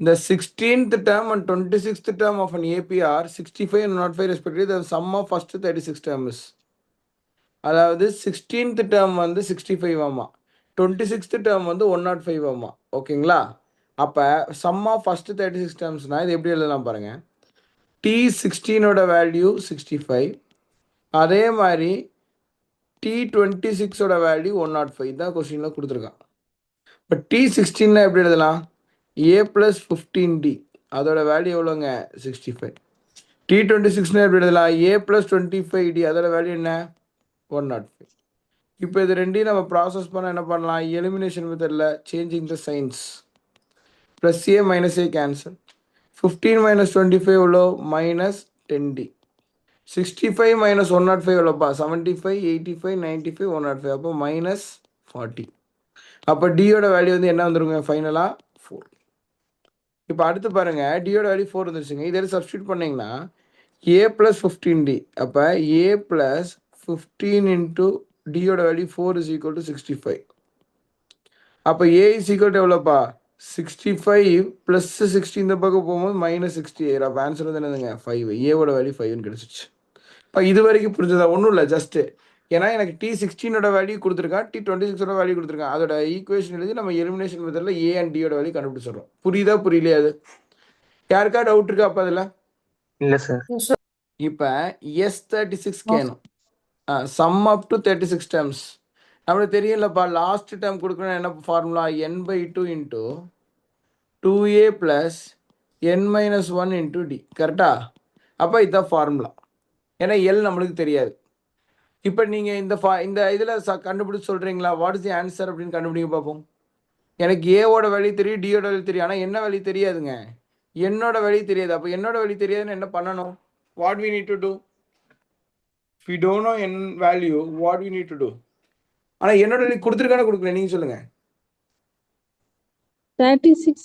The 16th term and 26th term of an APR 65 and 105 respectively, the sum of first 36 terms. அதாவது 16th term வந்து 65 ஆமா, 26th term வந்து 105 ஆமா. ஓகேங்களா? அப்போ சம் ஆஃப் ஃபஸ்ட்டு 36 டேர்ம்ஸ்னால் இது எப்படி எழுதலாம் பாருங்கள். T16ஓட வேல்யூ 65, அதே மாதிரி T26ஓட வேல்யூ 105 தான் கொஸ்டினில் கொடுத்துருக்கான். இப்போ T16 எப்படி எழுதலாம்? A + 15D அதோட வேல்யூ எவ்வளோங்க? 65. T26 எப்படி எழுதலாம்? A + 25D அதோட வேல்யூ என்ன? 105. இப்போ இது ரெண்டையும் நம்ம ப்ராசஸ் பண்ண என்ன பண்ணலாம்? எலிமினேஷன் மெத்தடில் changing the science. Plus A - A cancel. 15 - 25 எவ்வளோ? -10D. 65 - 105 எவ்வளோப்பா? 75, 85, 95, 105. அப்போ -40. அப்போ டியோட வேல்யூ வந்து என்ன வந்துருங்க ஃபைனலாக? 4. இப்போ அடுத்து பாருங்கள், டியோட வேல்யூ 4 வந்துருச்சுங்க. இதில் சப்ஸ்டியூட் பண்ணிங்கன்னா A + 15D. அப்போ A + 15 இன்ட்டு டியோட வேல்யூ 4 = 65. அப்போ A = எவ்வளோப்பா? 65 + 60 இந்த பக்கம் போகும்போது -68. அப்போ ஆன்சர் வந்து என்னதுங்க? 5. ஏவோட வேல்யூ 5ன்னு கிடச்சிச்சு. இப்போ இது வரைக்கும் புரிஞ்சதா? ஒன்றும் இல்லை, ஜஸ்ட்டு ஏன்னா எனக்கு T16ஓட வேல்யூ கொடுத்துருக்கான், T26ஓட வேல்யூ கொடுத்துருக்கான். அதோட ஈக்குவேஷன் எழுதி நம்ம எலிமினேஷன் மெத்தடில் A அண்ட் டியோட வேல்யூ கண்டுபிடிச்சிடுறோம். புரியுதா புரியலையா? அது யாருக்கா டவுட் இருக்கா அப்போ அதில்? இல்லை சார். இப்போ S36 கேணும் சம் அப் டு 36 டேர்ம்ஸ். நம்மளுக்கு தெரியலப்பா, லாஸ்ட் டேர்ம் கொடுக்கணும். என்ன formula? n/2 into 2A + n - 1 into D. கரெக்டா? அப்போ இதுதான் ஃபார்முலா. ஏன்னா எல் நம்மளுக்கு தெரியாது. இப்போ நீங்கள் இந்த இதில் கண்டுபிடிச்சி சொல்கிறீங்களா? வாட் இஸ் தி ஆன்சர் அப்படின்னு கண்டுபிடிங்க பார்ப்போம். எனக்கு ஏவோட வேல்யூ தெரியும், டியோட வேல்யூ தெரியும், ஆனால் என்ன வேல்யூ தெரியாதுங்க. என்னோட வேல்யூ தெரியாது. அப்போ என்னோட வேல்யூ தெரியாதுன்னு என்ன பண்ணணும்? What we need to do? if we don't know n value, what we need to do? ஆனால் என்னோட வேல்யூ கொடுத்துருக்கானே கொடுக்கல, நீங்கள் சொல்லுங்கள். 36.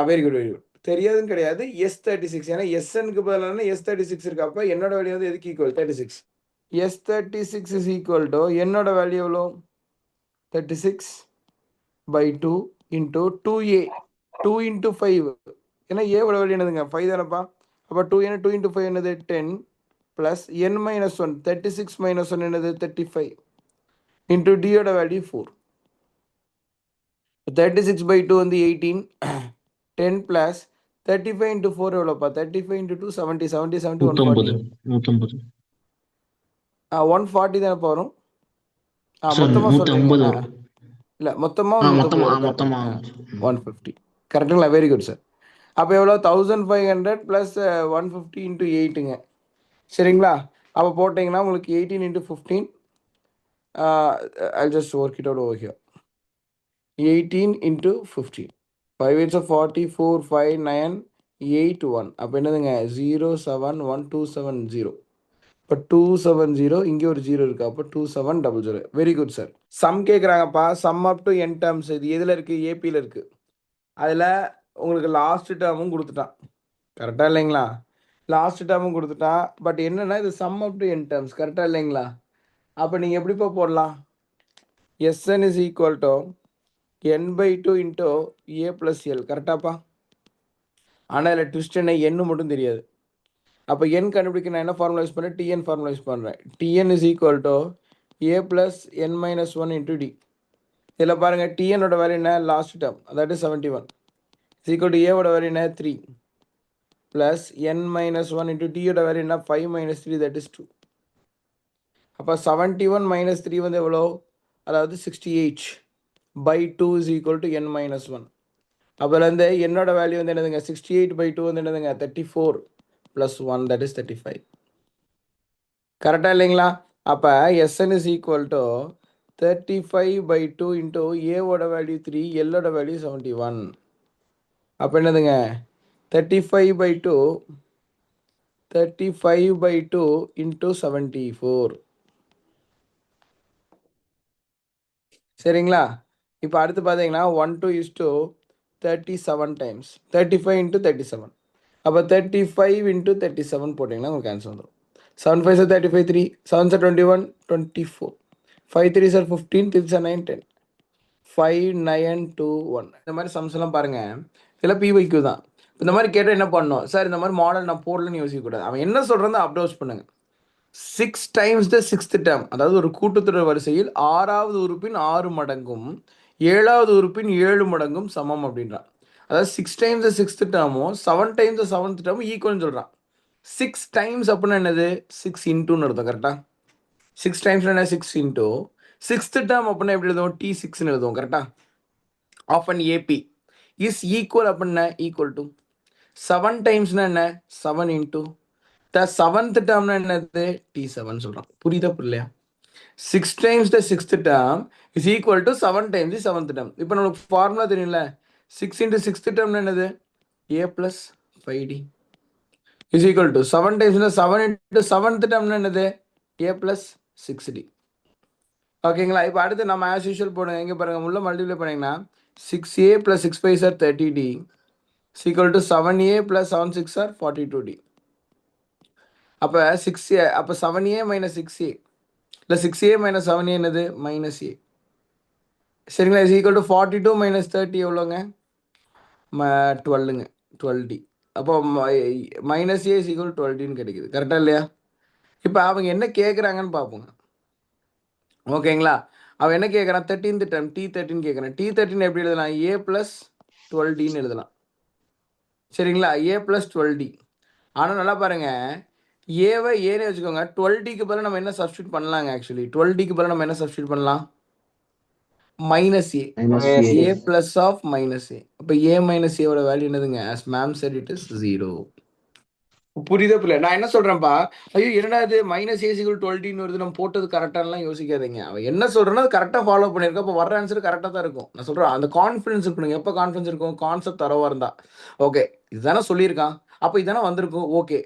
Very good very good. தெரியாதுன்னு கிடையாது, S36. ஏன்னா SNக்கு பதிலான S36 இருக்கு. அப்போ என்னோட வேல்யூ வந்து எதுக்கு equal? 36. S36 is equal to என்னோட வேல்யூ எவ்வளோ? 36/2 இன்ட்டு 2A. 2 × 5. ஏன்னா ஏவோட வேல்யூ என்னதுங்க? 5 தானப்பா. அப்போ 2 × 5 என்னது? 10 ப்ளஸ் n - 1. 36 - 1 என்னது? 35 இன்ட்டு டியோட வேல்யூ 4. 36/2 வந்து 18. 10 ப்ளஸ் 35 × 4 எவ்வளோப்பா? 35 × 2 70. 70 70 140. 140 தானேப்பா வரும். மொத்தமாக சொல்கிறீங்க? இல்லை, மொத்தமாக 150 வரும். கரெக்டுங்க. 150 கரெக்டுங்களா? Very good sir. அப்போ எவ்வளோ? 1500 ப்ளஸ் 150 இன்ட்டு 8ங்க. சரிங்களா? அப்போ போட்டிங்கன்னா உங்களுக்கு 18 × 15. I'll just work it out over here. 18 × 15. 5 8s are 40, 4 5 9 8 1. அப்போ என்னதுங்க? 0711270. இப்போ 270, இங்கே ஒரு 0 இருக்குது. அப்போ 2700. Very good sir. சம் கேட்குறாங்கப்பா. Sum up to n terms. இது எதில் இருக்குது? ஏபியில் இருக்குது. அதில் உங்களுக்கு லாஸ்ட் டேர்மும் கொடுத்துட்டான். கரெக்டாக இல்லைங்களா? லாஸ்ட் டேர்மும் கொடுத்துட்டான். பட் என்னென்னா இது some up to n terms. கரெக்டாக இல்லைங்களா? அப்போ நீங்கள் எப்படிப்பா போடலாம்? Sn is equal to n/2 into A + L. கரெக்டாப்பா? ஆனால் இதில் ட்விஸ்ட் என்ன? எண்ணு மட்டும் தெரியாது. அப்போ n கண்டுபிடிக்க நான் என்ன ஃபார்முலா யூஸ் பண்ணுறேன்? Tn ஃபார்முலா யூஸ் பண்ணுறேன். Tn is equal to A + n - 1 into D. இதில் பாருங்கள், Tnோட வேல்யூ என்ன? லாஸ்ட் டேர்ம், அதாவது 71 is equal to Aவோட வேல்யூ என்ன? 3 ப்ளஸ் n - 1 இன்ட்டு Dயோட வேல்யூ என்ன? 5 - 3, that is 2. அப்போ 71 - 3 வந்து எவ்வளோ? அதாவது 68/2 is equal to n - 1. அப்போலேருந்து என்னோட வேல்யூ வந்து என்னதுங்க? 68/2 வந்து என்னதுங்க? 34 + 1, that is 35. கரெக்டாக இல்லைங்களா? அப்போ Sn is equal to 35/2 into ஏவோட வேல்யூ 3, எல்லோட வேல்யூ 71. அப்போ என்னதுங்க? 35/2 இன்ட்டு 74. சரிங்களா? இப்போ அடுத்து பார்த்தீங்கன்னா 1:37 டைம்ஸ் 35 × 37. அப்போ 35 × 37 போட்டிங்கன்னா உங்களுக்கு ஆன்சர் வந்துடும். 7 5 are 35, 3 7 are 21, 24 5 3 are 15, 3 are 9, 10 5 9 2 1. இந்த மாதிரி சம்ஸ் எல்லாம் பாருங்கள். இதெல்லாம் பிஒய்க்யூ தான். இந்த மாதிரி கேட்டால் என்ன பண்ணணும் சார், இந்த மாதிரி மாடல் நான் போடலன்னு யோசிக்கக்கூடாது. அவன் என்ன சொல்கிறத அப்ரோச் பண்ணுங்க. 6 டைம்ஸ் த 6th டேர்ம், அதாவது ஒரு கூட்டுத்தொடர் வரிசையில் 6வது உறுப்பின் 6 மடங்கும் 7வது உறுப்பின் 7 மடங்கும் சமம் அப்படின்றான். அதாவது 6 times the 6th டேர்மும் 7 times the 7th டேர்மும் ஈக்குவல்னு சொல்கிறான். 6 டைம்ஸ் அப்படின்னா என்னது, 6 இன்டூன்னு அர்த்தம். கரெக்டாக 6 டைம்ஸ் என்ன, 6 இன்டூ 6th டேர்ம் அப்படின்னா எப்படி எழுதுவோம், T6ன்னு எழுதுவோம். கரெக்டாக of an AP is equal அப்படின்னா ஈக்குவல் டு 7 டைம்ஸ்னா என்ன, 7 இன்டூ த 7th டேர்ம்னா என்னது, T7 சொல்கிறோம். புரியுதா புரியலையா? 6 times the 6th term is equal to 7 times the 7th term. இப்போ நமக்கு ஃபார்முலா தெரியும்ல, 6 இன்ட்டு 6th டேர்ம்னா என்னது, a plus 5d is equal to 7 டைம்ஸ்னா 7 into 7th டேர்ம்னா என்னது, a ப்ளஸ் 6d. ஓகேங்களா? இப்போ அடுத்து நம்ம ஆஸ் யூஷுவல் போடுங்க. எங்கே பாருங்கள், உள்ள மல்டிப்ளை பண்ணிங்கன்னா 6a plus 6 5 sir 30d is equal to 7a plus 7 6 sir 42d. அப்போ 6a, அப்போ 7a மைனஸ் 6a இல்லை 6a மைனஸ் 7a என்னது, மைனஸ் a. சரிங்களா? இஸ் ஈக்குவல் டு 42 மைனஸ் 30 எவ்வளோங்க, 12ங்க, 12d. அப்போ மைனஸ் a இஸ் ஈக்குவல் 12dன்னு கிடைக்குது. கரெக்டாக இல்லையா? இப்போ அவங்க என்ன கேட்குறாங்கன்னு பார்ப்போங்க. ஓகேங்களா? அவன் என்ன கேட்குறான், 13th டேர்ம் T13 கேட்குறான். T13 எப்படி எழுதலாம், a ப்ளஸ் 12dன்னு எழுதலாம். சரிங்களா? a plus 12d. ஆனால் நல்லா பாருங்கள், ஏவை ஏன்னு வச்சுக்கோங்க. 12dக்கு பதிலாக நம்ம என்ன சப்ஸ்டியூட் பண்ணலாங்க, ஆக்சுவலி 12dக்கு பதிலாக நம்ம என்ன சப்ஸ்டியூட் பண்ணலாம், minus A, A plus of minus A. அப்போ ஏ மைனஸ் ஏவோட வேல்யூ என்னதுங்க, as ma'am said it is 0. புரியுதா புரியல? நான் என்ன சொல்றேன்ப்பா, ஐயோ என்னடா இது மைனஸ் ஏசிகள் 12ன்னு வருது, நம்ம போட்டது கரெக்டானலாம் யோசிக்காதீங்க. அவன் என்ன சொல்றேன்னா அது கரெக்டாக ஃபாலோ பண்ணியிருக்கோம். அப்போ வர ஆன்சர் கரெக்டாக தான் இருக்கும். நான் சொல்கிறேன் அந்த கான்ஃபிடன்ஸ் இருக்கணுங்க. எப்போ கான்ஃபிடன்ஸ் இருக்கும், கான்செப்ட் தரவா இருந்தா. ஓகே இதுதானே சொல்லியிருக்கான், அப்போ இதுதானே வந்திருக்கும், ஓகே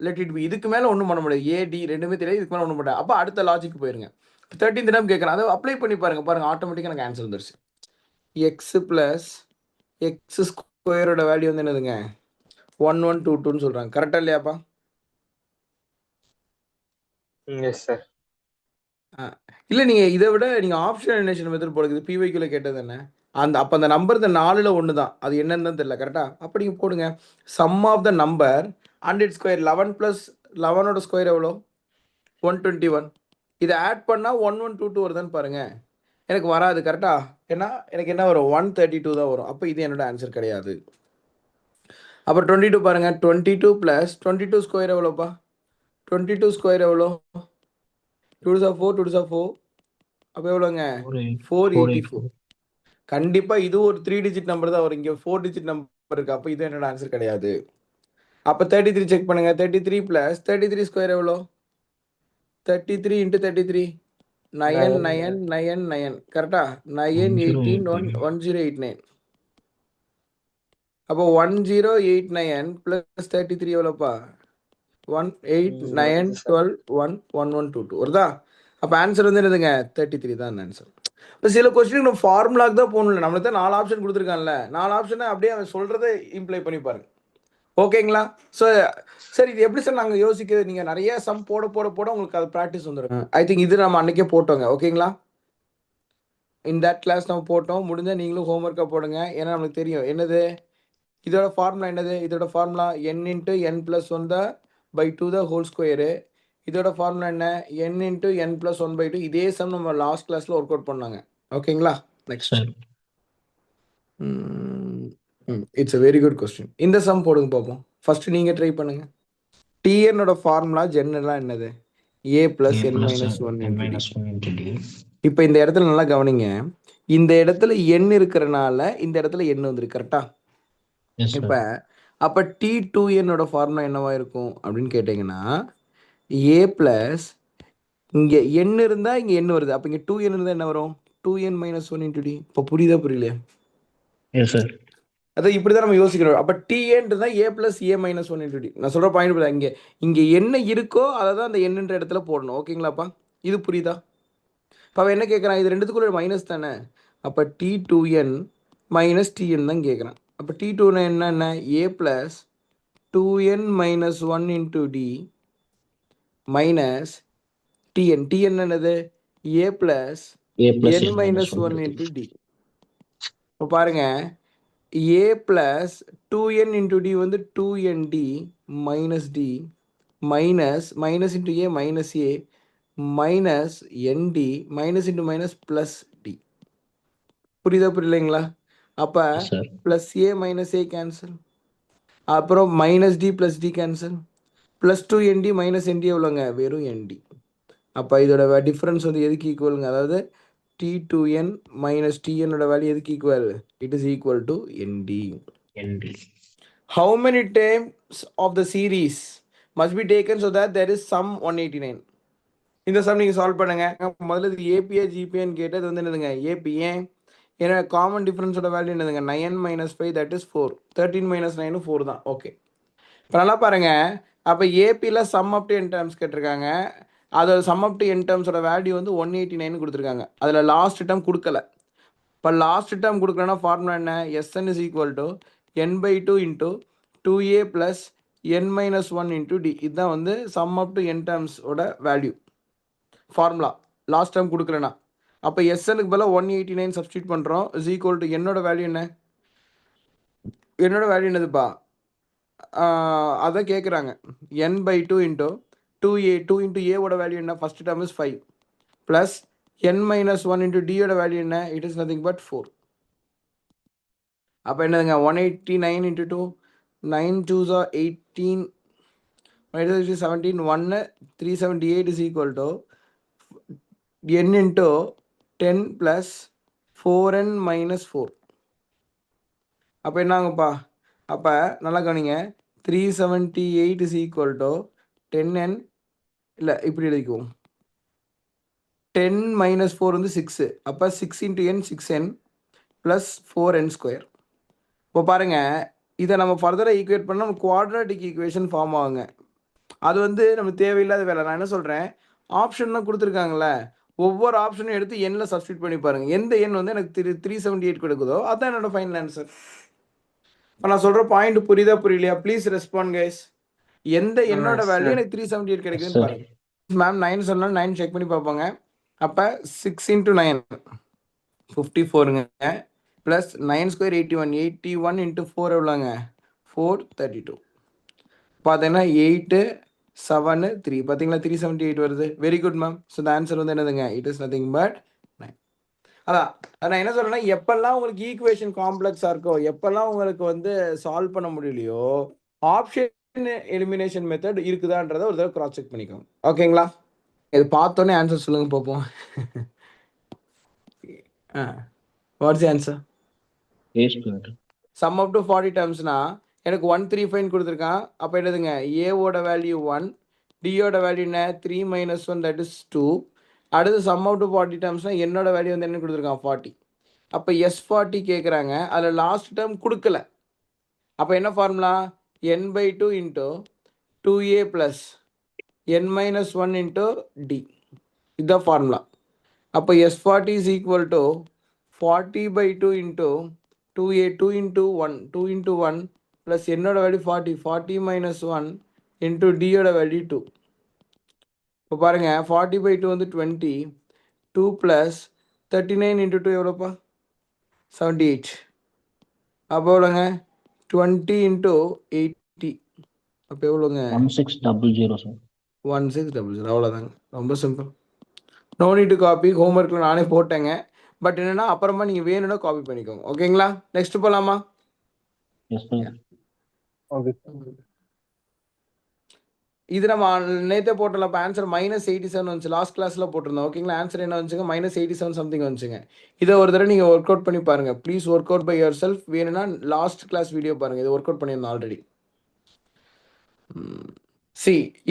லெட் இட் பி. இதுக்கு மேலே ஒன்றும் பண்ண முடியாது, ஏடி ரெண்டுமே தெரியாது, இதுக்கு மேலே ஒன்றும் பண்ண. அப்போ அடுத்த லாஜிக் போயிருங்க. 13th டைம் கேட்குறேன், அதை அப்ளை பண்ணி பாருங்க ஆட்டோமேட்டிக்காக எனக்கு ஆன்சர் வந்துருச்சு. எக்ஸ் ப்ளஸ் எக்ஸ் ஸ்கொயரோட வேல்யூ வந்து என்னதுங்க, 1122ன்னு சொல்கிறாங்க. கரெக்டாக இல்லையாப்பா? Yes sir. இல்லை நீங்கள் இதை விட நீங்கள் ஆப்ஷன் எலிமினேஷன் மெத்தட் போடுறது பிவைக்கில் கேட்டது என்ன, அப்போ அந்த நம்பர் இந்த 4ல் 1 தான், அது என்னன்னு தான் தெரியல. கரெக்டாக அப்போ நீங்கள் போடுங்க sum of the number and it square. 11 plus 11ஓட ஸ்கொயர் எவ்வளோ, 121. இதை ஆட் பண்ணால் 1122 வருதான்னு பாருங்கள். எனக்கு வராது. கரெக்டாக ஏன்னா எனக்கு என்ன வரும், 132 தான் வரும். அப்போ இது என்னோட ஆன்சர் கிடையாது. அப்புறம் 22 பாருங்கள், 22 ப்ளஸ் 22 ஸ்கொயர் எவ்வளோப்பா, 22 ஸ்கொயர் எவ்வளோ, 2 4 2 4, அப்போ எவ்வளோங்க, 484. கண்டிப்பாக இது ஒரு 3 டிஜிட் நம்பர் தான் வரும். இங்கே 4 டிஜிட் நம்பர் இருக்குது. அப்போ இது என்னோட ஆன்சர் கிடையாது. அப்போ 33 செக் பண்ணுங்க. 33 ப்ளஸ் 33 ஸ்கொயர் எவ்வளோ, 33 இன்ட்டு 33 9 9 9 9. கரெக்டா 9 18 1089. அப்போ 1089 ப்ளஸ் 33 எவ்வளோப்பா, 1 8 9 12 1 1122 வருதா? அப்போ ஆன்சர் வந்து என்னதுங்க, 33 தான் ஆன்சர். இப்போ சில கொஸ்டின் நம்ம ஃபார்முலாக்கு தான் போகணும்ல, நம்மளுக்கு தான் 4 ஆப்ஷன் கொடுத்துருக்கான்ல, 4 ஆப்ஷனை அப்படியே அவன் சொல்கிறத இம்ப்ளை பண்ணி பாருங்க. ஓகேங்களா? ஸோ சார் இது எப்படி சார் நாங்கள் யோசிக்கிறது, நீங்கள் நிறைய சம் போட போட போட உங்களுக்கு அது ப்ராக்டிஸ் வந்துடும். ஐ திங்க் இது நம்ம அன்றைக்கே போட்டோங்க. ஓகேங்களா? இன் தட் கிளாஸ் நம்ம போட்டோம். முடிஞ்சால் நீங்களும் ஹோம்ஒர்க்காக போடுங்க. ஏன்னா நம்மளுக்கு தெரியும் என்னது இதோட ஃபார்முலா என்னது, இதோட formula n into n plus 1 the by 2 the whole square. இதோட ஃபார்முலா என்ன, n into n plus 1 by 2. இதே சம் நம்ம லாஸ்ட் கிளாஸில் ஒர்க் அவுட் பண்ணாங்க. ஓகேங்களா? Next it's a very good question. இந்த சம் போடுங்க பார்ப்போம். ஃபர்ஸ்ட் நீங்கள் ட்ரை பண்ணுங்க. டிஎன்னோட ஃபார்முலா ஜென்ரலாக என்னது, a plus n minus 1 D. இப்போ இந்த இடத்துல நல்லா கவனிங்க, இந்த இடத்துல n இருக்கிறனால இந்த இடத்துல n வந்துருக்கு. கரெக்டா? இப்போ அப்போ T2nோட ஃபார்முலா என்னவா இருக்கும் அப்படின்னு கேட்டிங்கன்னா, a ப்ளஸ் இங்கே n இருந்தால் இங்கே n வருது. அப்போ இங்கே 2n இருந்தால் என்ன வரும், 2n மைனஸ் 1 இன்ட்டு டி. இப்போ புரியுதா புரியலையா? Yes sir. அதை இப்படி தான் நம்ம யோசிக்கிறோம். அப்போ டிஎன்றது தான் ஏ plus A minus 1 into D. நான் சொல்கிற பாயிண்ட் புரியுதா, இங்கே என்ன இருக்கோ அதை தான் அந்த என்னன்ற இடத்துல போடணும். ஓகேங்களாப்பா? இது புரியுதா? இப்போ அவன் என்ன கேட்குறான், இது ரெண்டுத்துக்குள்ள மைனஸ் தானே. அப்போ T2n மைனஸ் டிஎன் தான் கேட்குறான். அப்போ T2n என்ன, A plus 2n minus 1 into D minus TN. TN என்னது, A plus n minus 1 into D. இப்போ பாருங்க, a plus 2n into d வந்து 2nd minus d minus into a minus nd minus into minus plus d. புரியுதா புரியலைங்களா? அப்போ Yes, sir. Plus A minus A cancel, அப்புறம் minus D plus D cancel, plus 2nd minus nd எவ்வளோங்க? வெறும் nd. அப்போ இதோட difference வந்து எதுக்கு ஈக்குவலுங்க? அதாவது t2n மைனஸ் tnோட வேல்யூ எதுக்கு equal? It is equal to nd. ND. How many terms of the series must be taken so that there is sum 189? இந்த some நீங்கள் சால்வ் பண்ணுங்க. முதல்ல இது ஏபிஏ ஜிபிஏன்னு கேட்டது வந்து என்னதுங்க? ஏபிஏ. ஏன்னா காமன் டிஃப்ரென்ஸோட வேல்யூ என்னதுங்க? 9 மைனஸ் 5 தட் இஸ் 4. 13 மைனஸ் 9 4 தான். ஓகே, இப்போ நல்லா பாருங்க. அப்போ ஏபியில் sum up to N terms கேட்டிருக்காங்க. அதோட சம் அப் டு என் டேர்ம்ஸோட வேல்யூ வந்து 189 கொடுத்துருக்காங்க. அதில் லாஸ்ட் டேர்ம் கொடுக்கல. இப்போ லாஸ்ட் டேர்ம் கொடுக்கலன்னா ஃபார்முலா என்ன? SN is equal to n/2 into 2a plus n minus 1 into D. இதுதான் வந்து சம் அப் டு என் டேர்ம்ஸோட வேல்யூ ஃபார்முலா. லாஸ்ட் டேர்ம் கொடுக்கலனா அப்போ எஸ்எனுக்கு பதிலாக 189 சப்ஸ்டியூட் பண்ணுறோம். இஸ் ஈக்குவல் டு என்னோட வேல்யூ என்ன? என்னோட வேல்யூ என்னதுப்பா? அதான் கேட்குறாங்க. n/2 into 2a. 2 இன்ட்டு ஏவோட வேல்யூ என்ன? First term is 5 plus n minus 1 into டியோட வேல்யூ என்ன? It is nothing but 4. அப்போ என்னதுங்க? 189 into 2 9 2s are 18 17 1 378 is equal to n into 10 plus 4n minus 4. அப்போ என்னங்கப்பா? அப்போ நல்லா கவனிங்க. 378 is equal to 10n, இல்லை இப்படி எழுதிக்குவோம். 10 minus 4 வந்து 6. அப்போ 6 into n 6n plus 4n square. இப்போ பாருங்க, இதை நம்ம ஃபர்தராக ஈக்குவேட் பண்ணால் நம்ம குவாட்ராட்டிக் ஈக்குவேஷன் ஃபார்ம் ஆகுங்க. அது வந்து நம்ம தேவையில்லாத வேலை. நான் என்ன சொல்கிறேன், ஆப்ஷன்லாம் கொடுத்துருக்காங்களே, ஒவ்வொரு ஆப்ஷனும் எடுத்து எண்ணில் சப்ஸ்டியூட் பண்ணி பாருங்கள். எந்த எண் வந்து எனக்கு 378 கொடுக்குதோ அதுதான் என்னோட ஃபைனல் ஆன்சர். இப்போ நான் சொல்கிற பாயிண்ட் புரியுதா புரியலையா? Please respond guys. எந்த எண்ணோட வேல்யூ எனக்கு 378 கிடைக்குதுன்னு பாருங்க. மேம் 9 சொன்னாலும் 9 செக் பண்ணி பார்ப்பாங்க. அப்போ 6 into 9 54ங்க ப்ளஸ் 9 ஸ்கொயர் 81. 81 into 4 எவ்வளோங்க? 432. பார்த்தீங்கன்னா 8 7 3. பார்த்தீங்களா 378 வருது. Very good ma'am. So the answer வந்து என்னதுங்க? It is nothing but 9. அதான் நான் என்ன சொல்கிறேன்னா, எப்பெல்லாம் உங்களுக்கு ஈக்குவேஷன் காம்ப்ளெக்ஸாக இருக்கோ, எப்பெல்லாம் உங்களுக்கு வந்து சால்வ் பண்ண முடியலையோ, ஆப்ஷன் எலிமினேஷன் மெத்தட் இருக்குதான்றதை ஒரு தடவை கிராஸ் செக் பண்ணிக்கோங்க. ஓகேங்களா? இது பார்த்தோன்னே ஆன்சர் சொல்லுங்க பார்ப்போம். What's the answer? Some up to 40 டேர்ம்ஸ்னா எனக்கு 135 கொடுத்துருக்கான். அப்போ என்னதுங்க? ஏவோட வேல்யூ 1, டியோட வேல்யூ என்ன? 3 மைனஸ் 1 தட் இஸ் 2. அடுத்து சம் அவுட் டு 40 டேர்ம்ஸ்னால் என்னோட வேல்யூ வந்து என்ன கொடுத்துருக்கான்? 40. அப்போ S40 கேட்குறாங்க. அதில் லாஸ்ட் டேர்ம் கொடுக்கல. அப்போ என்ன formula? n/2 into 2a plus n minus 1 into D. இதுதான் ஃபார்முலா. அப்போ S40 is equal to 40/2 into 2a 2 into 1 2 into 1 plus என்னோட வேல்யூ 40 40 மைனஸ் 1 இன்ட்டு டியோட வேல்யூ 2. இப்போ பாருங்கள், 40/2 வந்து 20. 2 ப்ளஸ் 39 இன்ட்டு 2 எவ்வளோப்பா? 78. அப்போ எவ்வளோங்க? 20 இன்ட்டு 80. அப்போ எவ்வளோங்க? 1600 சார். 1600. அவ்வளோதாங்க. ரொம்ப simple. No need to copy. ஹோம்ஒர்க்கில் நானே போட்டேங்க. பட் என்னென்னா அப்புறமா நீங்கள் வேணும்னா காப்பி பண்ணிக்கோங்க. ஓகேங்களா? நெக்ஸ்ட் போகலாமா? Yes sir. ஓகே. இது நம்ம நேற்றே போட்டோம்ல. இப்போ ஆன்சர் -87 வந்துச்சு. லாஸ்ட் கிளாஸில் போட்டிருந்தோம். ஓகேங்களா? ஆன்சர் என்ன வந்துச்சுங்க? -87 சம்திங் வந்துச்சுங்க. இதை ஒரு தடவை நீங்கள் ஒர்க் அவுட் பண்ணி பாருங்கள். Please work out by yourself. வேணும்னா லாஸ்ட் கிளாஸ் வீடியோ பாருங்கள். இதை ஒர்க் அவுட் பண்ணியிருந்தோம் ஆல்ரெடி.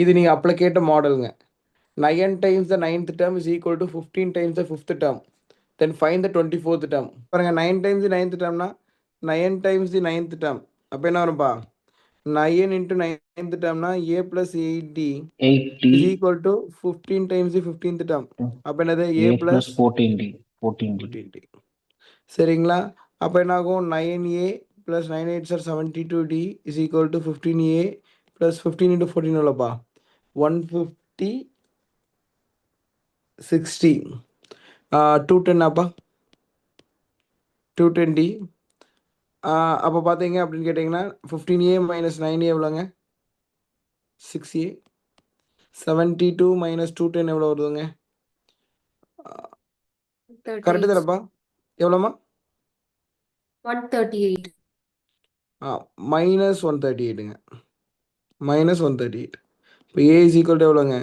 இது நீங்கள் அப்போ கேட்ட மாடலுங்க. 9 times the 9th term is equal to 15 times the 5th term. Then find the 24th term. பாருங்க, 9 times the 9th termனா 9 times the 9th term. அப்போ என்ன வரும்பா? 9 into 9th termனா a plus 8d is equal to 15 times the 15th term. அப்போ என்னது? a plus 14d. சரிங்களா? அப்போ என்ன ஆகும்? 9a plus 9 8s are 72d is equal to 15a plus 15 into 14 எவ்வளோப்பா? 150 60. 210 அப்பா? 210d. அப்போ பார்த்தீங்க அப்படின்னு கேட்டிங்கன்னா 15A மைனஸ் 9A எவ்வளோங்க? 6A. 72 மைனஸ் 210 எவ்வளோ வருதுங்க? கரெக்டு 38. தானப்பா? எவ்வளோம்மா? 138. மைனஸ் 138ங்க. மைனஸ் 138. இப்போ ஏ இஸ் ஈக்குவல் டு எவ்வளோங்க?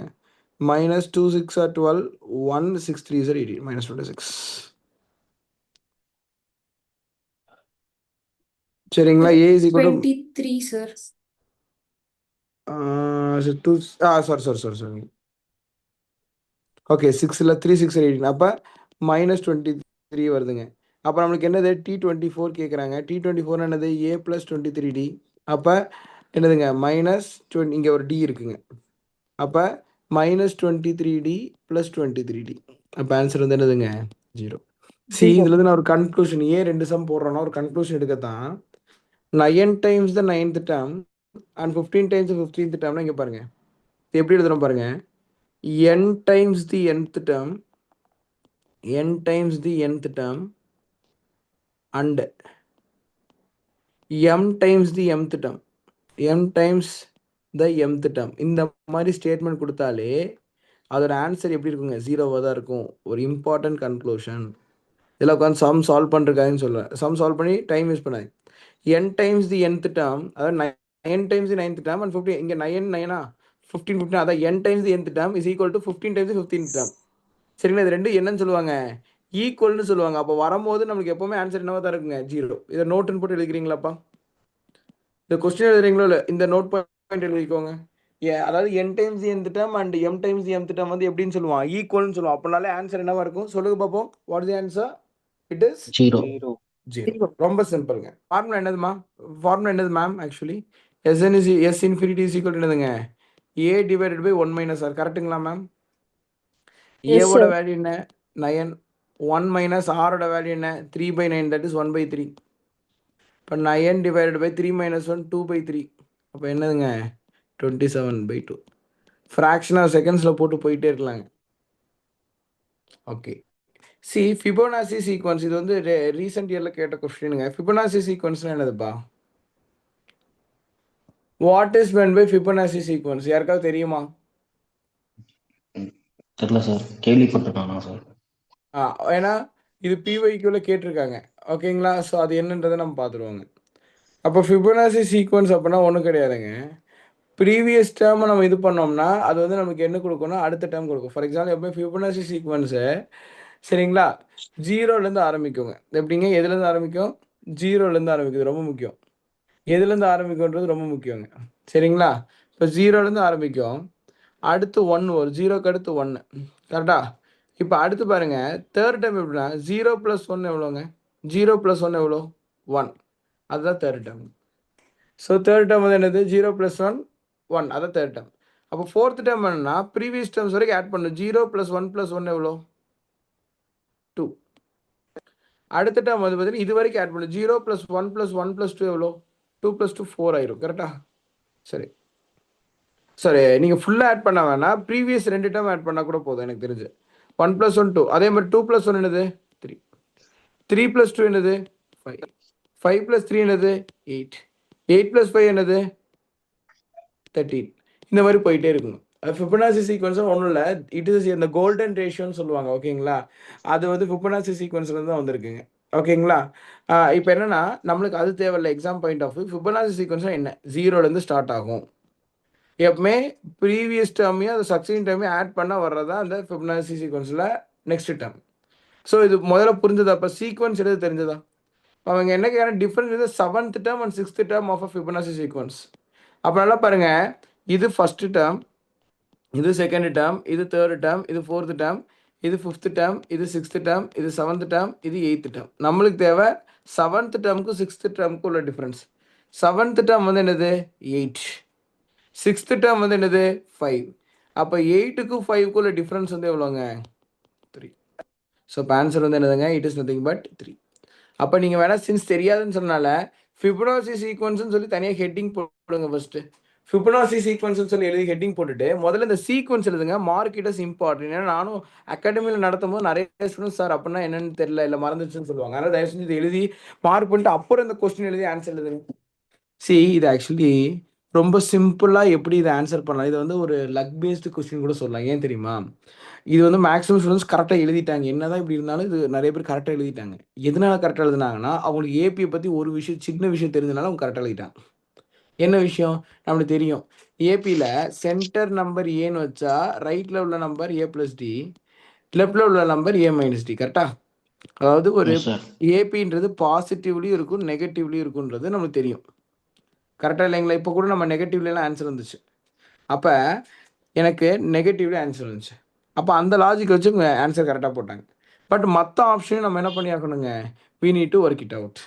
Minus 2 6 or 12 1 6 3 sir 18 minus 26. சரிங்களா? A is equal to 23, sir. Sorry okay 6ல் 3 6 18 அப்போ மைனஸ் 23 வருதுங்க. அப்போ நம்மளுக்கு என்னது T24 கேட்குறாங்க. T24 என்னது ஏ ப்ளஸ் 23D. அப்போ என்னதுங்க மைனஸ் 20, இங்கே ஒரு டி இருக்குங்க. அப்போ மைனஸ் 23D ப்ளஸ் 23D. அப்போ ஆன்சர் வந்து என்னதுங்க 0. இதுலேருந்து நான் ஒரு கன்க்ளூஷன் ஏன் 2 சம் போடுறோன்னா ஒரு கன்க்ளூஷன் எடுக்கத்தான். 9 times the 9th term and 15 times the 15th term இங்கே பாருங்க எப்படி எழுதுறோம் பாருங்க. n times the nth term and m times the mth term இந்த மாதிரி ஸ்டேட்மெண்ட் கொடுத்தாலே அதோட ஆன்சர் எப்படி இருக்குங்க 0வாக தான் இருக்கும். ஒரு இம்பார்ட்டன்ட் கன்க்ளூஷன். இதில் உட்காந்து சம் சால்வ் பண்ணுறதுக்காகன்னு சொல்லுவேன். சம் சால்வ் பண்ணி டைம் யூஸ் பண்ணாது. n டைம்ஸ் தி nth term அதாவது 9 times the 9th term and 15 இங்கே 9 9 15 15 அதான் n times the nth term is equal to 15 times the 15th term. சரிங்களா? இது ரெண்டு என்னன்னு சொல்லுவாங்க ஈக்குவல்னு சொல்லுவாங்க. அப்போ வரும்போது நம்மளுக்கு எப்போவுமே ஆன்சர் என்னவா தான் இருக்குங்க 0. இதை நோட்டுன்னு போட்டு எழுதிக்கிறீங்களாப்பா? இந்த கொஸ்டின் எழுதுறீங்களோ இல்லை இந்த நோட் பாயிண்ட் எழுதிக்கோங்க. அதாவது n times the nth term and m times the mth term வந்து எப்படின்னு சொல்லுவான் ஈக்குவல்னு சொல்லுவான். அப்போனாலே ஆன்சர் என்னவா இருக்கும் சொல்லுங்க பார்ப்போம். What is the answer? It is 0. 0. ரொம்ப சிம்பிள்ங்க. ஃபார்முலா என்னதுமா? ஃபார்முலா என்னது ma'am? Actually S infinity is equal to என்னதுங்க A divided by 1 minus R. கரெக்டுங்களா மேம்? ஏவோட வேல்யூ என்ன 9. 1 மைனஸ் ஆரோட வேல்யூ என்ன 3/9, தட் இஸ் 1/3. இப்போ 9 டிவைடட் பை 3 மைனஸ் 1 2/3. அப்போ என்னதுங்க 27/2. ஃப்ராக்ஷன் ஆஃப் செகண்ட்ஸில் போட்டு போயிட்டே இருக்கலாங்க. ஓகே ஃபிபோனாசி சீக்வன்ஸ் இது வந்து ரீசெண்ட் இயரில் கேட்ட கொஸ்டினுங்க. ஃபிபோனாசி சீக்வன்ஸ்னா என்னதுப்பா? What is meant by Fibonacci sequence? யாருக்காவது தெரியுமா? தெரியல சார், கேள்விப்பட்டிருக்கானா சார்? ஏன்னா இது பிஒய்க்யூவில் கேட்டிருக்காங்க. ஓகேங்களா? ஸோ அது என்னன்றதை நம்ம பார்த்துருவாங்க. அப்போ ஃபிபோனாசி சீக்வன்ஸ் அப்படின்னா ஒன்றும் கிடையாதுங்க. ப்ரீவியஸ் டேர்மை நம்ம இது பண்ணோம்னா அது வந்து நமக்கு என்ன கொடுக்கணும் அடுத்த டேர்ம் கொடுக்கும். ஃபார் எக்ஸாம்பிள் எப்பவுமே ஃபிபோனாசி சீக்வன்ஸு சரிங்களா 0லேருந்து ஆரம்பிக்குங்க. எப்படிங்க எதுலேருந்து ஆரம்பிக்கும்? 0லேருந்து ஆரம்பிக்குது. ரொம்ப முக்கியம். எதுலேருந்து ஆரம்பிக்கும்ன்றது ரொம்ப முக்கியங்க. சரிங்களா? இப்போ 0லேருந்து ஆரம்பிக்கும். அடுத்து 1 வரும். 0க்கு அடுத்து 1. கரெக்டா? இப்போ அடுத்து பாருங்க தேர்ட் டைம் எப்படின்னா 0 + 1 எவ்வளோங்க? 0 + 1 எவ்வளோ? 1. அதுதான் third time. So third time வந்து என்னது 0 + 1 1. அதான் தேர்ட் டைம். அப்போ ஃபோர்த் டைம் என்னன்னா ப்ரீவியஸ் டைம்ஸ் வரைக்கும் ஆட் பண்ணணும். 0 + 1 + 1 எவ்வளோ? 2. அடுத்த டைம் வந்து பார்த்தீங்கன்னா இது வரைக்கும் ஆட் பண்ணணும். 0 + 1 + 1 + 2 எவ்வளோ? 2 + 2 4 ஆயிரும். கரெக்டா? சரி நீங்கள் ஃபுல்லாக ஆட் பண்ண வேணாம். ப்ரீவியஸ் 2 டைம் ஆட் பண்ணால் கூட போதும் எனக்கு தெரிஞ்சு. 1 + 1 2. அதே மாதிரி 2 + 1 என்னது 3. 3 + 2 என்னது 5. 5 + 3 என்னது 8. 8 + 5 என்னது 13. இந்த மாதிரி போயிட்டே இருக்கணும். ஃபிபோனாசி சீக்வன்ஸும் ஒன்றும் இல்லை. இட் இஸ் இந்த கோல்டன் ரேஷியோன்னு சொல்லுவாங்க. ஓகேங்களா? அது வந்து ஃபிபோனாசி சீக்வன்ஸ்லேருந்து தான் வந்திருக்குங்க. ஓகேங்களா? இப்போ என்னன்னா நம்மளுக்கு அது தேவையில்லை. Exam point of view Fibonacci சீக்வன்ஸ்னால் என்ன 0லேருந்து ஸ்டார்ட் ஆகும். எப்பவுமே ப்ரீவியஸ் டேர்மையும் அது சக்சீன் டைமையும் ஆட் பண்ண வர்றதா அந்த ஃபிபோனாசி சீக்வன்ஸில் நெக்ஸ்ட் டேர்ம். ஸோ இது முதல்ல புரிஞ்சதா? அப்போ சீக்வன்ஸ் எடுத்து தெரிஞ்சதா? அவங்க என்ன கேட்குறாங்க டிஃப்ரென்ஸ் இது 7th term and 6th term of a Fibonacci sequence. அப்போ நல்லா பாருங்க இது ஃபர்ஸ்ட் டேர்ம், இது செகண்ட் டேர்ம், இது தேர்ட் டேர்ம், இது ஃபோர்த் டேர்ம், இது ஃபிஃப்த் டேர்ம், இது சிக்ஸ்த் டேர்ம், இது 7th term, இது 8th term. நம்மளுக்கு தேவை 7th termக்கும் 6th termக்கும் உள்ள டிஃப்ரென்ஸ். 7th term வந்து என்னது 8. 6th term வந்து என்னது 5. அப்போ 8க்கும் 5க்கும் உள்ள டிஃப்ரென்ஸ் வந்து எவ்வளோங்க 3. ஸோ இப்போ ஆன்சர் வந்து என்னதுங்க இட் இஸ் நத்திங் பட் 3. அப்போ நீங்கள் வேணால் சின்ஸ் தெரியாதுன்னு சொன்னால ஃபிபோனாசி சீக்வன்ஸ்னு சொல்லி தனியாக ஹெட்டிங் போடுங்க ஃபஸ்ட்டு. ஃபிபனாசி சீக்வன்ஸ்னு சொல்லி எழுதி ஹெட்டிங் போட்டுட்டு முதல்ல இந்த சீக்வன்ஸ் எழுதுங்க. Mark it as important. ஏன்னா நானும் அகாடமியில் நடத்தும் போது நிறைய ஸ்டூடெண்ட்ஸ் சார் அப்படின்னா என்னன்னு தெரியல, இல்லை மறந்துச்சுன்னு சொல்லுவாங்க. அதனால தயவு செஞ்சு இதை எழுதி மார்க் பண்ணிட்டு அப்புறம் இந்த கொஸ்டின் எழுதி ஆன்சர் எழுதுங்க. இது ஆக்சுவலி ரொம்ப சிம்பிளாக எப்படி இதை ஆன்சர் பண்ணலாம். இது வந்து ஒரு லக் பேஸ்டு கொஸ்டின் கூட சொல்லலாம். ஏன் தெரியுமா? இது வந்து மேக்ஸிமம் ஸ்டூடெண்ட்ஸ் கரெக்டாக எழுதிட்டாங்க. என்னதான் இப்படி இருந்தாலும் இது நிறைய பேர் கரெக்டாக எழுதிட்டாங்க. எதனால கரெக்டாக எழுதினாங்கன்னா அவங்களுக்கு ஏபியை பற்றி ஒரு விஷயம், சின்ன விஷயம் தெரிஞ்சதுனால அவங்க கரெக்டாக எழுதிட்டாங்க. என்ன விஷயம் நம்மளுக்கு தெரியும். ஏபியில் சென்டர் நம்பர் ஏன்னு வச்சா ரைட்டில் உள்ள நம்பர் ஏ ப்ளஸ் டி, லெஃப்டில் உள்ள நம்பர் ஏ மைனஸ் டி. கரெக்டா? அதாவது ஒரு எஸ் சார். ஏபின்றது பாசிட்டிவ்லையும் இருக்கும், நெகட்டிவ்லையும் இருக்குன்றது நம்மளுக்கு தெரியும். கரெக்டாக இல்லைங்களா? இப்போ கூட நம்ம நெகட்டிவ்லாம் ஆன்சர் வந்துச்சு. அப்போ எனக்கு நெகட்டிவ்ல ஆன்சர் வந்துச்சு. அப்போ அந்த லாஜிக் வச்சு ஆன்சர் கரெக்டாக போட்டாங்க. பட் மற்ற ஆப்ஷனையும் நம்ம என்ன பண்ணி ஆக்கணுங்க, we need to work it out.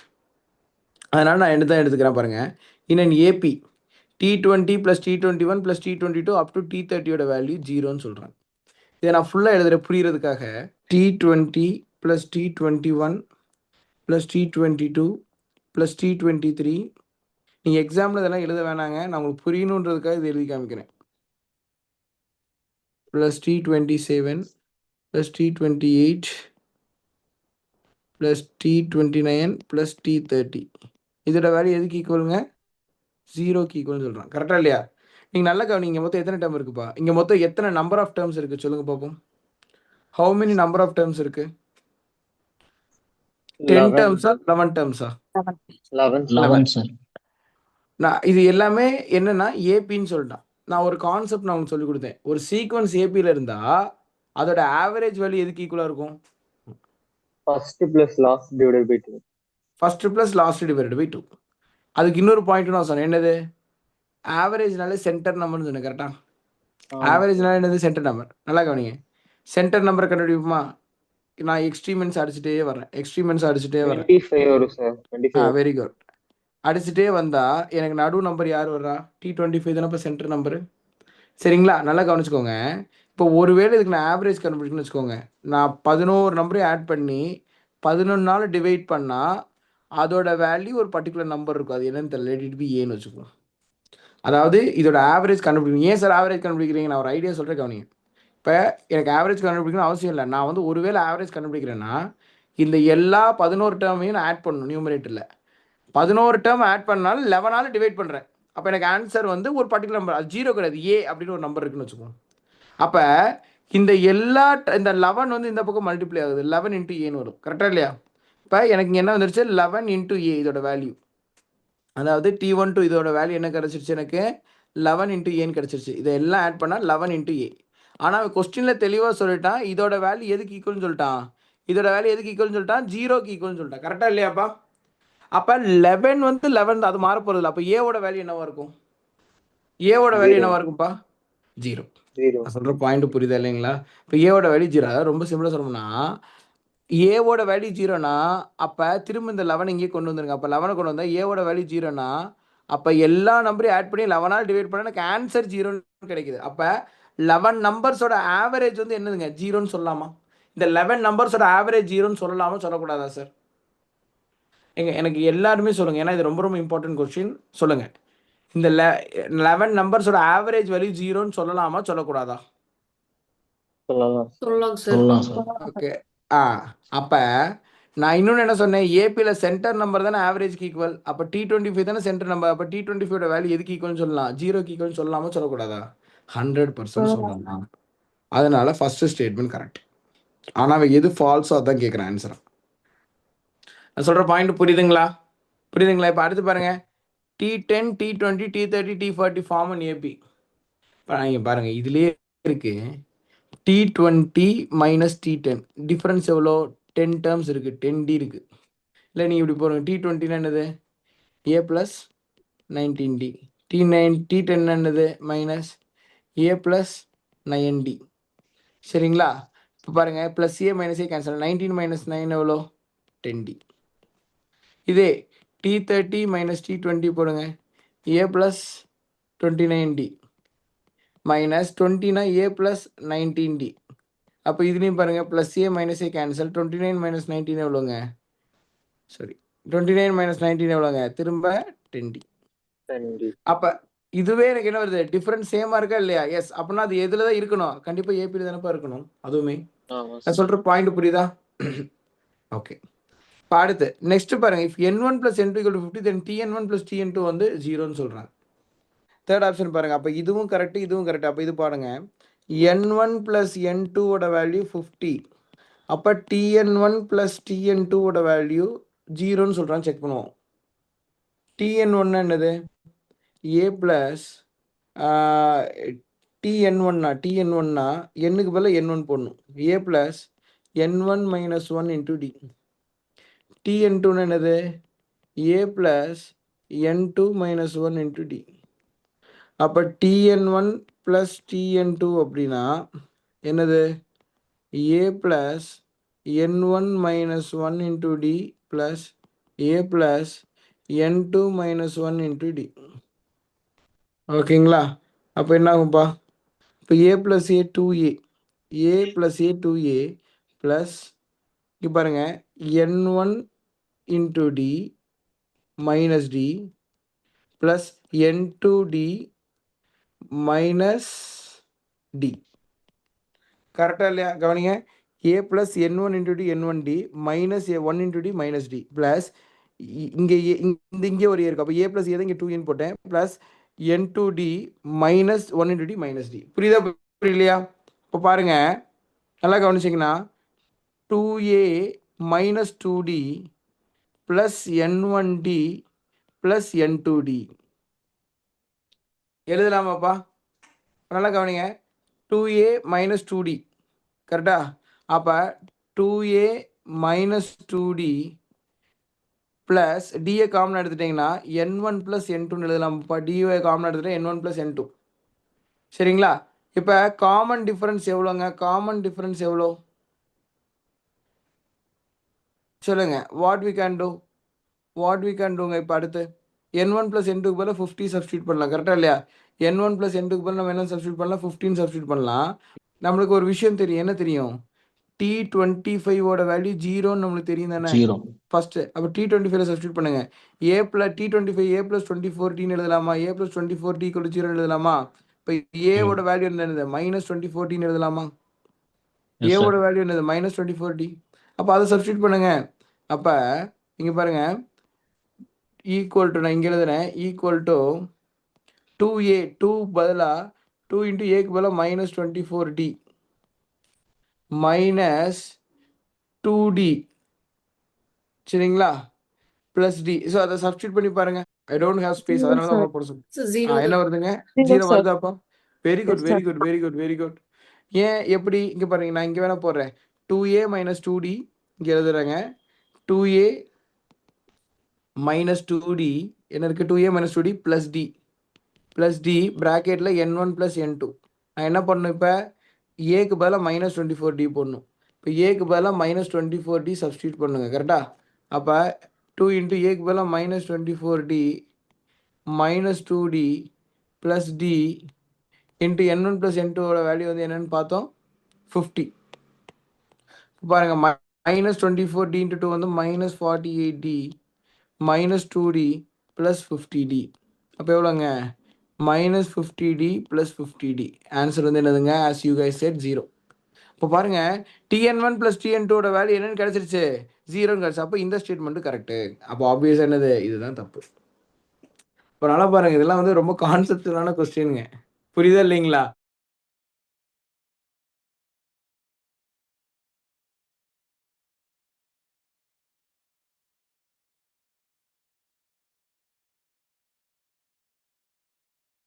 அதனால் நான் தான் எடுத்துக்கிறேன் பாருங்கள். In AP T20 + T21 + T22 up to T30யோட வேல்யூ 0ன்னு சொல்கிறேன். இதை நான் ஃபுல்லாக எழுதுகிற புரிகிறதுக்காக T20 + T21 + T22 + T23. நீங்கள் எக்ஸாம்பிள் இதெல்லாம் எழுத வேணாங்க, நான் உங்களுக்கு புரியணுன்றதுக்காக இது எழுதி காமிக்கிறேன். + T27 + T28 + T29 + T30. இதோட வேல்யூ எதுக்கு ஈக்குவலுங்க? 0க்கு ஈக்குவல்னு சொல்கிறேன். கரெக்டாக இல்லையா? நீங்கள் நல்லா கவனிங்க. மொத்தம் எத்தனை டேர்ம் இருக்குப்பா? இங்கே மொத்தம் எத்தனை நம்பர் ஆஃப் டேர்ம்ஸ் இருக்குது சொல்லுங்க பார்ப்போம். How many number of terms இருக்கு? 10 டேர்ம்ஸா 11 டேர்ம்ஸா? 11 சார். நான் இது எல்லாமே என்னன்னா ஏபின்னு சொல்லிட்டான். நான் ஒரு கான்செப்ட் நான் உங்களுக்கு சொல்லி கொடுத்தேன். ஒரு சீக்வன்ஸ் ஏபியில் இருந்தால் அதோட ஆவரேஜ் வேல்யூ எதுக்கு ஈக்குவலாக இருக்கும்? First plus last divided by 2. First plus last divided by 2. அதுக்கு இன்னொரு பாயிண்ட் நான் சொன்னேன். என்னது? ஆவரேஜ்னாலே சென்டர் நம்பர்னு சொன்னேன். கரெக்டாக? ஆவரேஜ்னால என்னது? Centre number. நல்லா கவனிங்க. சென்டர் நம்பரை கண்டுபிடிப்போமா? நான் எக்ஸ்ட்ரீமென்ட்ஸ் அடிச்சுட்டே வரேன். 25 வரும் சார். 25. Very good. அடிச்சுட்டே வந்தால் எனக்கு நடு நம்பர் யார் வர்றா? T25 தானே இப்போ சென்டர் நம்பரு. சரிங்களா? நல்லா கவனிச்சுக்கோங்க. இப்போ ஒருவேளை இதுக்கு நான் ஆவரேஜ் கண்டுபிடிக்கணும்னு வச்சுக்கோங்க. நான் 11 நம்பரையும் ஆட் பண்ணி 11 டிவைட் பண்ணால் அதோட வேல்யூ ஒரு பர்டிகுலர் நம்பர் இருக்கும். அது என்னன்னு தெரியல. லெட் இட் பி ஏன்னு வச்சுக்கோங்க. அதாவது இதோட ஆவரேஜ் கண்டுபிடிக்கணும். ஏன் சார் ஆவரேஜ் கண்டுபிடிக்கிறீங்க? நான் ஒரு ஐடியா சொல்கிறேன், கவனிங்க. இப்போ எனக்கு ஆவரேஜ் கண்டுபிடிக்கணும் அவசியம் இல்லை. நான் வந்து ஒருவேளை ஆவரேஜ் கண்டுபிடிக்கிறேன்னா இந்த எல்லா 11 டேர்மையும் நான் ஆட் பண்ணணும் நியூமரேட்டரில். 11 டேர்ம் ஆட் பண்ணாலும் 11 டிவைட் பண்ணுறேன். அப்போ எனக்கு ஆன்சர் வந்து ஒரு பர்டிகுலர் நம்பர். அது 0 கிடையாது, ஏ அப்படின்னு ஒரு நம்பர் இருக்குன்னு வச்சுக்கோங்க. அப்போ இந்த இந்த 11 வந்து இந்த பக்கம் மல்டிப்ளை ஆகுது. 11 இன்ட்டு ஏன்னு வரும். கரெக்டாக இல்லையா? இப்போ எனக்கு இங்கே என்ன வந்துருச்சு? 11 இன்ட்டு ஏ இதோட வேல்யூ. அதாவது T12 இதோட வேல்யூ என்ன கிடச்சிருச்சு? எனக்கு 11 இன்ட்டு ஏன்னு கிடச்சிருச்சு. இதை எல்லாம் ஆட் பண்ணால் 11 இன்ட்டு ஏ. ஆனால் கொஸ்டினில் தெளிவாக சொல்லிட்டான் இதோட வேல்யூ எதுக்கு ஈக்குவல்னு சொல்லிட்டான். இதோட வேல்யூ எதுக்கு ஈக்குவல்னு சொல்லிட்டான்? 0க்கு ஈக்குவல்னு சொல்லிட்டான். கரெக்டாக இல்லையாப்பா? அப்போ 11 வந்து 11 அது மாற போகிறது இல்லை. அப்போ ஏவோட வேல்யூ என்னவா இருக்கும்? ஏவோட வேல்யூ என்னவா இருக்கும்ப்பா? 0. நான் சொல்கிற பாயிண்ட் புரியுதா இல்லைங்களா? இப்போ ஏவோட வேல்யூ 0. அதாவது ரொம்ப சிம்பிளாக சொல்லணும்னா ஏவோட வேல்யூ 0னா அப்போ திரும்ப இந்த 11 இங்கே கொண்டு வந்துருங்க. அப்போ 11 கொண்டு வந்தால் ஏவோட வேல்யூ 0னா அப்போ எல்லா நம்பரையும் ஆட் பண்ணி 11 டிவைட் பண்ணால் எனக்கு ஆன்சர் 0ன்னு கிடைக்குது. அப்போ 11 நம்பர்ஸோட ஆவரேஜ் வந்து என்னதுங்க? 0ன்னு சொல்லலாமா? இந்த 11 நம்பர்ஸோட ஆவரேஜ் 0ன்னு சொல்லலாமா சொல்லக்கூடாதா சார்? எனக்கு எல்லாருமே சொல்லுங்கள். ஏன்னா இது ரொம்ப ரொம்ப இம்பார்ட்டன்ட் கொஸ்டின். சொல்லுங்கள். இந்த 11 நம்பர்ஸோட ஆவரேஜ் வேல்யூ 0ன்னு சொல்லலாமா சொல்லக்கூடாதா? சொல்லலாம் சார். ஓகே. அப்போ நான் இன்னொன்று என்ன சொன்னேன்? ஏபியில் சென்டர் நம்பர் தானே ஆவரேஜ்க்கு ஈக்குவல். அப்போ T25 தானே சென்டர் நம்பர். அப்போ T25ஓட வேல்யூ எதுக்கு ஈக்குவல்னு சொல்லலாம்? 0க்கு ஈக்குவல்னு சொல்லலாமா சொல்லக்கூடாதா? 100% சொல்லலாம். அதனால ஃபர்ஸ்ட் ஸ்டேட்மெண்ட் கரெக்ட். ஆனால் எது ஃபால்ஸோ அதான் கேட்குறேன் ஆன்சரை. நான் சொல்கிற பாயிண்ட் புரியுதுங்களா? இப்போ அடுத்து பாருங்க. T10 T20 T30 T40 form and AB. இங்கே பாருங்கள், இதுலேயே இருக்கு. T20 மைனஸ் T10 டிஃப்ரென்ஸ் எவ்வளோ? 10 டேர்ம்ஸ் இருக்குது. 10D இருக்குது. இல்லை நீங்கள் இப்படி போகிறோங்க. T20 என்னது? A + 19D. T10 என்னது? Minus A + 9D. சரிங்களா? இப்போ பாருங்கள், plus A minus A cancel. 19 minus 9 எவ்வளோ? 10D. இதே T30 மைனஸ் T20 போடுங்க. A + 29D மைனஸ் 20னா A + 19D. அப்போ இதுலேயும் பாருங்கள், plus A minus A cancel. 29 minus 19 எவ்வளோங்க? சாரி, 29 மைனஸ் 19 எவ்வளோங்க? திரும்ப 10D. அப்போ இதுவே எனக்கு என்ன வருது டிஃப்ரெண்ட் சேமாக இருக்கா இல்லையா? எஸ். அப்படின்னா அது எதில் தான் இருக்கணும்? கண்டிப்பாக ஏபியில் தானப்பா இருக்கணும் அதுவுமே. ஆமா நான் சார். சொல்கிற பாயிண்ட் புரியுதா? ஓகே. இப்போ அடுத்து நெக்ஸ்ட் பாருங்க. If n1 + n2 = 50 then tn1 + tn2 வந்து 0ன்னு சொல்கிறாங்க. தேர்ட் ஆப்ஷன் பாருங்க. அப்போ இதுவும் கரெக்ட், இதுவும் கரெக்ட். அப்போ இது பாருங்க. n1 + n2 ஓட வேல்யூ 50. அப்போ tn1 + tn2 ஓட வேல்யூ 0ன்னு சொல்கிறான். செக் பண்ணுவோம். tn1 என்னது? a ப்ளஸ் tn1னா n-க்கு பதிலாக n1 போடணும். a plus n1 - 1 × d. tn2 என்னது? a plus n2 - 1 × d. அப்போ tn1 + tn2 அப்படின்னா என்னது? a plus n1 - 1 × d plus a plus n2 - 1 × d. ஓகேங்களா? அப்போ என்ன ஆகும்ப்பா? இப்போ a + a 2a, a + a 2a plus இங்கே பாருங்க n1 × d minus d plus n2d minus d. கரெக்டாக இல்லையா? கவனிங்க. a plus n1 × d n1d minus 1 × d minus d plus இங்கே இங்கே ஒரு இருக்கு. அப்போ a ப்ளஸ் a தான் இங்கே 2n போட்டேன் plus n2d minus 1 × d minus d. புரியுதா புரியலையா? இப்போ பாருங்க, நல்லா கவனிச்சிங்கன்னா 2a minus 2d plus n1d plus n2d எழுதலாமாப்பா? நல்லா கவனிங்க. 2a மைனஸ் 2d கரெக்டா? அப்போ 2a minus 2d plus DA common எடுத்துட்டிங்கன்னா n1 plus n2 எழுதலாம்ப்பா. DA common எடுத்துகிட்டா n1 ப்ளஸ் n2. சரிங்களா? இப்போ காமன் டிஃபரன்ஸ் எவ்வளோங்க? காமன் டிஃபரன்ஸ் எவ்வளோ சொல்லுங்க. வாட் வி கேன் டூங்க. இப்போ அடுத்து n1 + n2க்கு பதிலாக 50 சப்ஸ்டியூட் பண்ணலாம். கரெக்டாக இல்லையா? n1 + n2க்கு பதிலாக நம்ம என்ன சப்ஸ்டியூட் பண்ணலாம்? 15 சப்ஸ்டியூட் பண்ணலாம். நம்மளுக்கு ஒரு விஷயம் தெரியும். என்ன தெரியும்? t25 ஓட வேல்யூ 0ன்னு நம்மளுக்கு தெரியும் தானே? 0. ஃபர்ஸ்ட் அப்போ t25 சப்ஸ்டியூட் பண்ணுங்க. a + t25 a + 24t எழுதலாமா? a + 24t = 0 எழுதலாமா? இப்போ a ஓட வேல்யூ என்னது? -24t எழுதலாமா? Yes, a sir. ஓட வேல்யூ என்னது? -24t. அப்போ அதை சப்ஸ்டியூட் பண்ணுங்க. அப்போ இங்கே பாருங்க ஈக்குவல் டு நான் இங்கே எழுதுறேன். ஈக்குவல் டு 2a 2 பதிலாக 2 × aக்கு பதிலாக -24d மைனஸ் 2d சரிங்களா ப்ளஸ் டி. ஸோ அதை சப்ஸ்டியூட் பண்ணி பாருங்க. ஐ டோன்ட் ஹேவ் ஸ்பேஸ், அதனால தான் உங்களை போட சொல்லுங்க. என்ன வருதுங்க? 0 வருதாப்பா? Very good very good very good very good. ஏன் எப்படி? இங்கே பாருங்க, நான் இங்கே வேணா போடுறேன். 2a மைனஸ் 2d இங்கே எழுதுறேங்க. 2a மைனஸ் 2d என்ன இருக்குது? 2a minus 2d plus D ப்ராக்கெட்டில் n1 ப்ளஸ் n2. நான் என்ன பண்ணணும்? இப்போ ஏக்கு பதிலாக -24d போடணும். இப்போ ஏக்கு பதிலாக -24d சப்ஸ்டியூட் பண்ணுங்க. கரெக்டா? அப்போ 2 × ஏக்கு பதிலாக -24d minus 2d plus D into n1 plus n2ஓட வேல்யூ வந்து என்னென்னு பார்த்தோம்? 50. பாருங்க, -24d × 2 வந்து -48d minus 2d plus 50d. அப்போ எவ்வளோங்க? -50d plus 50d. ஆன்சர் வந்து என்னதுங்க? As you guys set 0. இப்போ பாருங்க, tn1 ப்ளஸ் tn2ஓட வேல்யூ என்னன்னு கிடைச்சிருச்சு? 0ன்னு கிடச்சி. அப்போ இந்த ஸ்டேட்மெண்ட்டு கரெக்டு. அப்போ ஆப்வியஸ் என்னது? இதுதான் தப்பு. இப்போ நல்லா பாருங்க, இதெல்லாம் வந்து ரொம்ப கான்செப்டுவலான கொஸ்டின்ங்க. புரியுதா இல்லைங்களா?